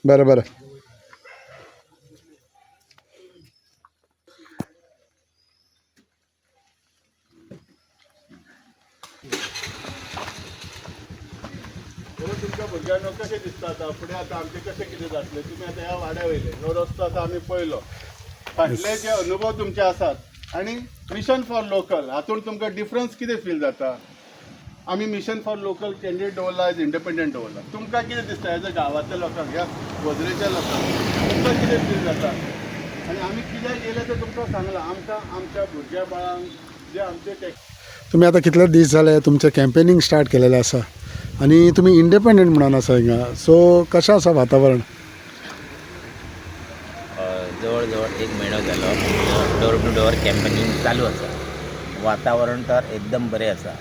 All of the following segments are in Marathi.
बरं बरं. तुमच्या भुरग्यांना कशें दिसता आतां फुडें आतां आमचे कशें कितें जातलें तुमी आतां ह्या वाड्या वयले ह्यो रस्तो आतां आमी पळयलो फाटले जे अनुभव तुमचे आसात आनी मिशन फॉर लोकल हातूंत तुमकां डिफरन्स कितें फील जाता आमी मिशन फॉर लोकल कॅन्डिडेट दवरला एज इंडिपेंडंट दवरला तुमकां कितें दिसता एज अ गांवांतल्या लोकांक ह्या वजरेच्या लोकांक तुमकां कितें फील जाता आनी आमी कित्याक येयले तें तुमकां सांगलां आमकां आमच्या भुरग्या बाळांक जे आमचे टॅक्स तुम्ही आता कितले दीस जाले तुमचें कॅम्पेनींग स्टार्ट केलेलें आसा आनी तुमी इंडिपेंडंट म्हणून आसा हिंगा सो कशें आसा वातावरण? जवळ एक महिनो जालो डोर टू डोर कॅम्पेनिंग चालू आसा. वातावरण तर एकदम बरें आसा.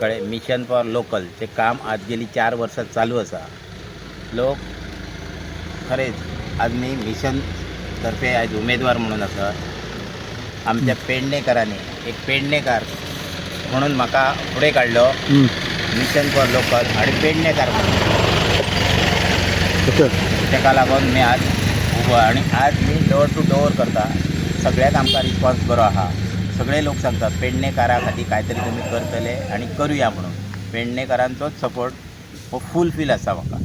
कळे मिशन फॉर लोकलचे काम आज गेली 4 वर्सां चालू आसा. लोक खरेंच आज मी मिशन तर्फे आज उमेदवार म्हणून आसा. आमच्या पेडणेकरांनी एक पेडणेकार म्हणून म्हाका फुडें काडलो मिशन फॉर लोकल आणि पेडणेकार म्हणून ताका लागून मी आज उबो आणि आज मी डोर टू डोर करता. सगळ्याक आमकां रिस्पॉन्स बरो आहा. सगळे लोक सांगतात पेडणेकारा खातीर कांयतरी तुमी करतले आणि करूया म्हणून. पेडणेकारांचोच सपोर्ट हो फूल आसा म्हाका.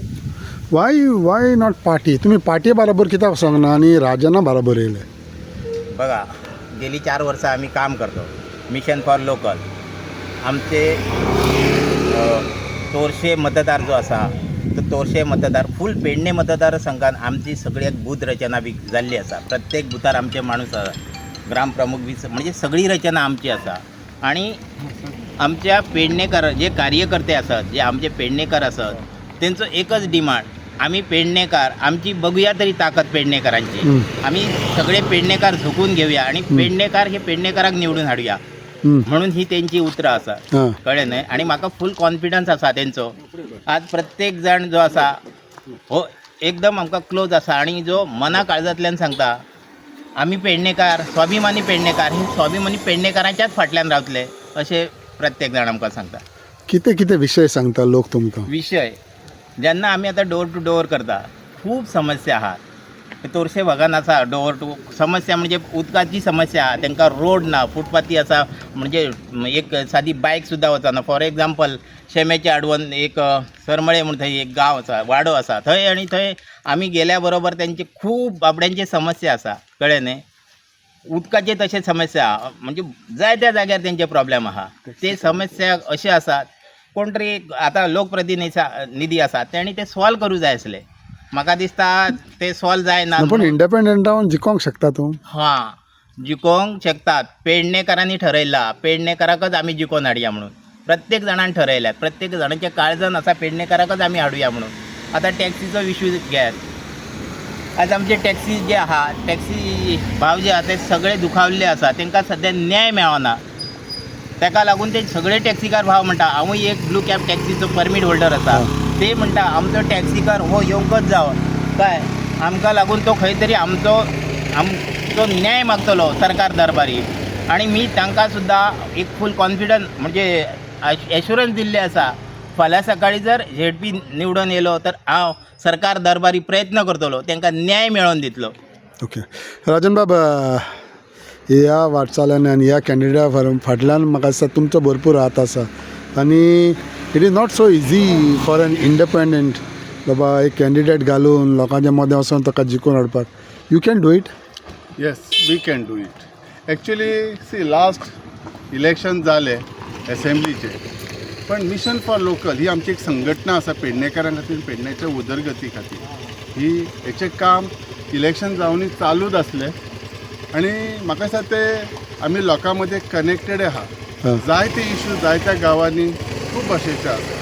Why not party? तुम्ही पार्टी बरोबर कित्याक सांगना आनी राजना बरोबर येयले? बघा गेली 4 वर्सां आम्ही काम करतो मिशन फॉर लोकल. आमचे तोरशे मतदार जो आसा तो तोरशे मतदार फूल पेडणे मतदारसंघात आमची सगळ्याक बूथ रचना बी जाल्ली आसा. प्रत्येक बुथार आमचे माणूस आसा. ग्रामप्रमुख बी म्हणजे सगळी रचना आमची आसा. आणि आमच्या पेडणेकार जे कार्यकर्ते आसात जे आमचे पेडणेकार आसात त्यांचं एकच डिमांड आम्ही पेडणेकार आमची बघूया तरी ताकद पेडणेकारांची. आम्ही सगळे पेडणेकार झुकून घेऊया आणि पेडणेकार हे पेडणेकाराक निवडून हाडूया म्हणून ही त्यांची उतरां आसा. कळ्ळें न्हय. आणि म्हाका फूल कॉन्फिडन्स आसा तेंचो. आज प्रत्येक जण जो आसा हो एकदम आमकां क्लोज आसा आणि जो मना काळजांतल्यान सांगता आमी पेडणेकार स्वाभिमानी पेडणेकार हे स्वाभिमानी पेडणेकारांच्याच फाटल्यान रावतले अशें प्रत्येक जाण आमकां सांगता. कितें विशय सांगता लोक तुमकां? विशय जेन्ना आमी आतां डोर टू डोर करता खूब समस्या आहात. तोरशे भागान आसा डोर टू समस्या म्हणजे उदकाची समस्या आहा. तांकां रोड ना फुटपाथी आसा म्हणजे एक सादी बायक सुद्दां वचना. फॉर एग्जाम्पल शेमेच्या आडवण एक सरमळे म्हणून थंय एक गांव आसा वाडो आसा थंय आनी थंय आमी गेल्या बरोबर तेंचे खूब बाबड्यांचे समस्या आसा. कळ्ळें न्हय. उदकाचे तशें समस्या आहा म्हणजे जाय त्या जाग्यार तेंचे प्रॉब्लेम आहा. ते समस्या अशें आसात कोण तरी आतां लोकप्रतिनिधी आसा तेणी ते सॉल्व करूं जाय आसले. म्हाका दिसता ते सॉल्व जायना. पण इंडिपेंडंट रावन जिखोंक शकता तूं? हां जिखोवंक शकतात. पेडणेकारांनी ठरयला पेडणेकाराकच आमी जिखोवन हाडया म्हणून. प्रत्येक जाणान ठरयल्यात. प्रत्येक जाणांच्या काळजान आसा पेडणेकाराकच आमी हाडुया म्हणून. आतां टॅक्सीचो इश्यू घेयात. आज आमचे टॅक्सी जे आहा टॅक्सी भाव जे आहा ते सगळे दुखावल्ले आसा. तांकां सद्या न्याय मेळना. ताका लागून ते सगळे टॅक्सीकार भाव म्हणटा हांवूय एक ब्लू कॅब टॅक्सीचो परमीट होल्डर आसा. ते म्हणटा आमचो टॅक्सीकार हो येवंकच जावं काय आमकां लागून तो खंय तरी आमचो न्याय मागतलो सरकार दरबारी. आणि मी तांकां सुद्दां एक फूल कॉन्फिडन्स म्हणजे एश्युरन्स दिल्ले आसा फाल्यां सकाळी जर झेडपी निवडून येयलो तर हांव सरकार दरबारी प्रयत्न करतलो तांकां न्याय मेळोवन दितलो. ओके राजन बाबा ह्या वाटचाल्यान आनी ह्या कॅन्डिडेटा फाटल्यान म्हाका दिसता तुमचो भरपूर हात आसा आनी it is not so easy for an independent बाबा एक कॅन्डिडेट घालून लोकांच्या मदें वचोन ताका जिखून हाडपाक. You can do it? Yes we can do it. Actually see last election जाले असेंब्लीचे पण मिशन फॉर लोकल ही आमची एक संघटना आसा पेडणेकारां खातीर पेडणेच्या उदरगती खातीर. ही हेचें काम इलेक्शन जावनूय चालूच आसलें आनी म्हाका दिसता ते आमी लोकां मदें कनेक्टेड आहा. जायते इश्यू जायत्या गांवांनी खूब भाशेचे आसा.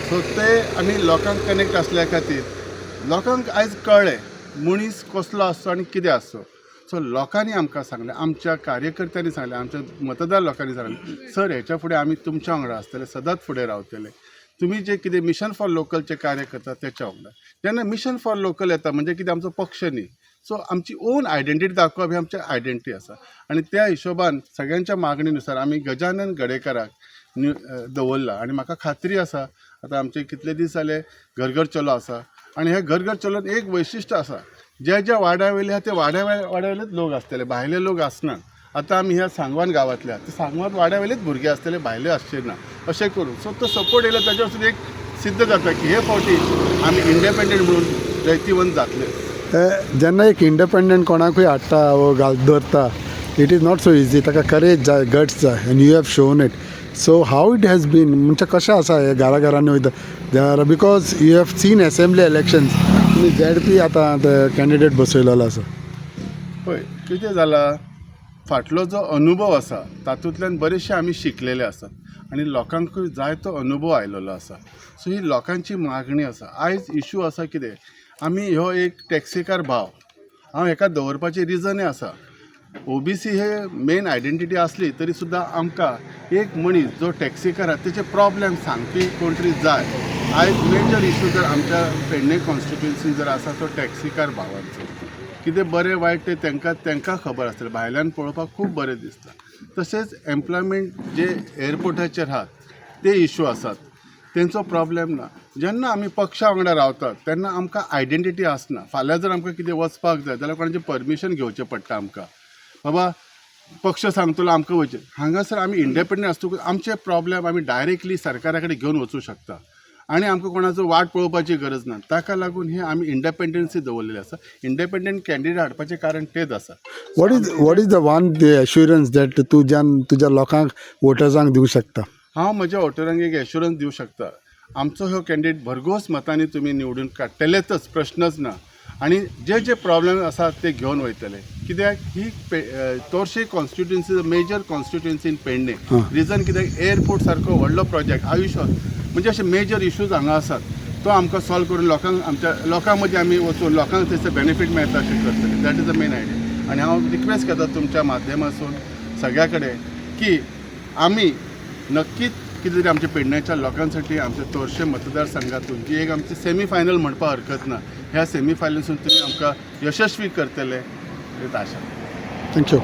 सो ते आमी लोकांक कनेक्ट आसल्या खातीर लोकांक आयज कळ्ळें मनीस कसलो आसचो आनी कितें आसचो. सो लोकांनी आमकां सांगलें आमच्या कार्यकर्त्यांनी सांगलें आमच्या मतदार लोकांनी सांगलें सर हेच्या फुडें आमी तुमच्या वांगडा आसतले सदांच फुडें रावतले. तुमी जे कितें मिशन फॉर लोकलचे कार्य करता तेच्या वांगडा. जेन्ना मिशन फॉर लोकल येता म्हणजे कितें आमचो पक्ष न्ही. सो आमची ओन आयडेंटिटी दाखोवप ही आमची आयडेंटिटी आसा आनी त्या हिशोबान सगळ्यांच्या मागणीनुसार आमी गजानन गडेकाराक दवरला. आनी म्हाका खात्री आसा आतां आमचे कितले दीस जाले घर घर चलो आसा आणि हे घर घर चलोवन एक वैशिश्ट आसा, जे जे वाड्या वयले आहा ते वाड्यावयलेच लोक आसतले, भायले लोक आसना. आतां आमी ह्या सांगवान गांवांतल्या ते सांगवान वाड्यावयलेच भुरगे आसतले, भायले आसचे ना अशें करून. सो तो सपोर्ट येयलो ताजे वरसून एक सिद्ध जाता की हे फावटी आमी इंडिपेंडंट म्हणून जैतिवंत जातले. जेन्ना एक इंडिपेंडंट कोणाकूय हाडटा वो धरता, it is not so easy. ताका करेज जाय, गट्स जाय, and you have shown it. So how it has been, म्हणजे कशें आसा हे घराघरांनी वयता, because you have seen assembly elections, तुमी ZP आतां कॅन्डिडेट बसयलेलो आसा. पळय कितें जालां, फाटलो जो अनुभव आसा तातूंतल्यान बरेचशे आमी शिकलेले आसात आनी लोकांकूय जाय तो अनुभव आयलेलो आसा. सो ही लोकांची मागणी आसा. आयज इशू आसा कितें, आमी ह्यो एक टॅक्सीकार भाव, हांव हेका दवरपाचें रिजनय आसा. OBC हे मेन आयडेंटिटी आसली तरी सुद्दां आमकां एक मनीस जो टॅक्सीकार आसा तेचे प्रॉब्लेम सांगपी कोण तरी जाय. आयज मेजर इशू जर आमच्या पेडणे कॉन्स्टिट्युएन्सीन जर आसा तो टॅक्सीकार भावांचो. कितें बरें वायट तें तांकां खबर आसतलें, भायल्यान पळोवपाक खूब बरें दिसता. तशेंच एम्प्लॉयमेंट जे एअरपोर्टाचेर आहात ते इशू आसात, तेंचो प्रॉब्लेम ना. जेन्ना आमी पक्षा वांगडा रावतात तेन्ना आमकां आयडेंटिटी आसना. फाल्यां जर आमकां कितें वचपाक जाय जाल्यार कोणाचें परमिशन घेवचें पडटा आमकां. बाबा पक्ष सांगतलो आमकां वयचें. हांगासर आमी इंडिपेंडंट आसतकूच आमचे प्रॉब्लेम आमी डायरेक्टली सरकारा कडेन घेवन वचूं शकता आनी आमकां कोणाचो वाट पळोवपाची गरज ना. ताका लागून हे आमी इंडिपेंडन्सी दवरलेली आसा. इंडिपेंडंट कॅन्डिडेट हाडपाचें कारण तेच आसा. What is the one assurance that तुज्या लोकांक वोटर्सांक दिवंक शकता? हांव म्हज्या वोटरांक एक एश्युरन्स दिवंक शकता, आमचो हो कॅन्डिडेट भरघोस मतांनी तुमी निवडून काडटलेच, प्रश्नच ना. आनी जे जे प्रॉब्लेम आसात ते घेवन वयतले. कित्याक ही तोरशे constituency major constituency in Pernem. Reason कित्याक एअरपोर्ट सारको व्हडलो प्रोजेक्ट आयुश्य म्हणजे अशे मेजर इश्यूज हांगा आसात, तो आमकां सॉल्व करून आमच्या लोकां मदीं आमी वचून लोकांक थंयसर बेनिफीट मेळटा अशें करतले. That is the main idea. आनी हांव रिक्वेस्ट करता तुमच्या माध्यमांतसून सगळ्या कडेन की आमी नक्कीच कितें तरी आमच्या पेडण्याच्या लोकांसाठी आमच्या तोरशे मतदारसंघातून जी एक आमची सेमी फायनल म्हणपाक हरकत ना, ह्या सेमी फायनलसून तुमी आमकां यशस्वी करतले ही आशा. थँक्यू.